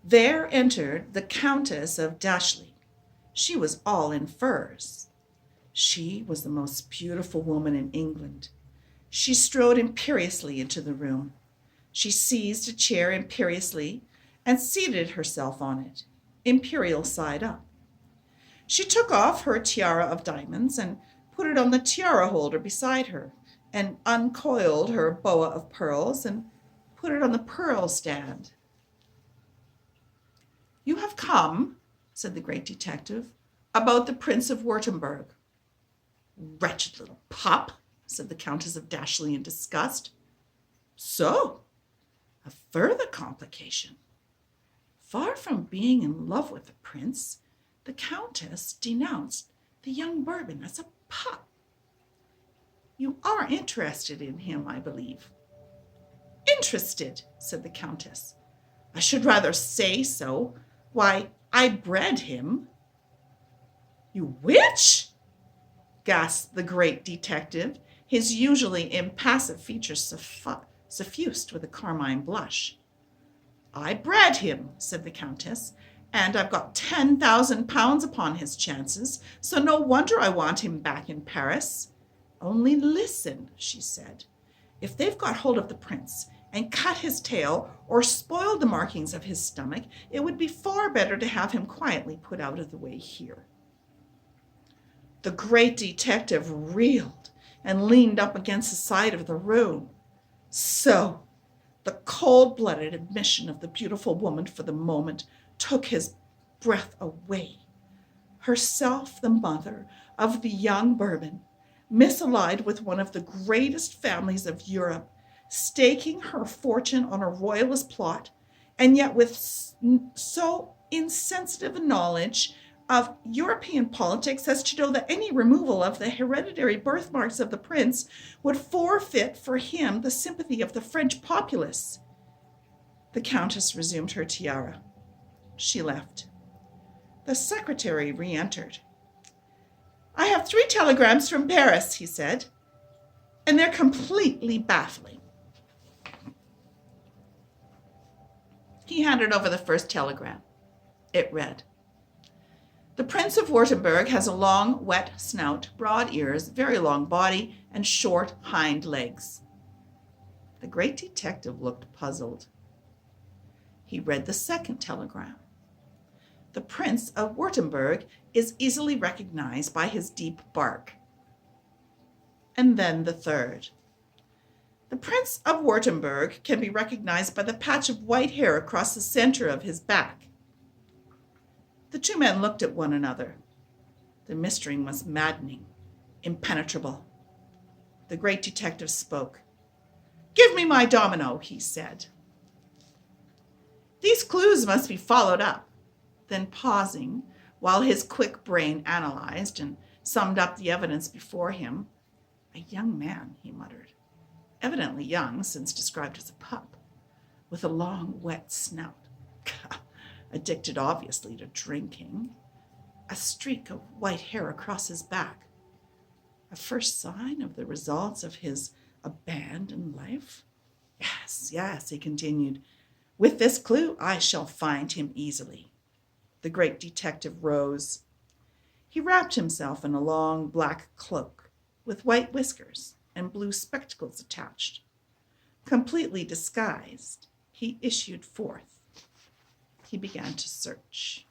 There entered the Countess of Dashleigh. She was all in furs. She was the most beautiful woman in England. She strode imperiously into the room. She seized a chair imperiously and seated herself on it, imperial side up. She took off her tiara of diamonds and put it on the tiara holder beside her, and uncoiled her boa of pearls and put it on the pearl stand. "You have come," said the great detective, "about the Prince of Württemberg." "Wretched little pup," said the Countess of Dashleigh in disgust. So, a further complication. Far from being in love with the prince, the Countess denounced the young Bourbon as a pup. "You are interested in him, I believe." "Interested," said the Countess. "I should rather say so. Why, I bred him." "You which?" gasped the great detective, his usually impassive features suffused with a carmine blush. "I bred him," said the Countess, "and I've got £10,000 upon his chances, so no wonder I want him back in Paris. Only listen," she said. "If they've got hold of the prince and cut his tail or spoiled the markings of his stomach, it would be far better to have him quietly put out of the way here." The great detective reeled and leaned up against the side of the room. So, the cold-blooded admission of the beautiful woman for the moment took his breath away. Herself the mother of the young Bourbon, misallied with one of the greatest families of Europe, staking her fortune on a royalist plot, and yet with so insensitive a knowledge of European politics as to know that any removal of the hereditary birthmarks of the prince would forfeit for him the sympathy of the French populace. The Countess resumed her tiara. She left. The secretary re-entered. "I have 3 telegrams from Paris," he said, "and they're completely baffling." He handed over the first telegram. It read, "The Prince of Württemberg has a long, wet snout, broad ears, very long body, and short hind legs." The great detective looked puzzled. He read the second telegram. "The Prince of Württemberg is easily recognized by his deep bark." And then the third. "The Prince of Württemberg can be recognized by the patch of white hair across the center of his back." The 2 men looked at one another. The mystery was maddening, impenetrable. The great detective spoke. "Give me my domino," he said. "These clues must be followed up." Then pausing, while his quick brain analyzed and summed up the evidence before him, "A young man," he muttered, "evidently young, since described as a pup, with a long, wet snout, addicted obviously to drinking, a streak of white hair across his back, a first sign of the results of his abandoned life. Yes," he continued, "with this clue I shall find him easily." The great detective rose. He wrapped himself in a long black cloak with white whiskers and blue spectacles attached. Completely disguised, he issued forth. He began to search.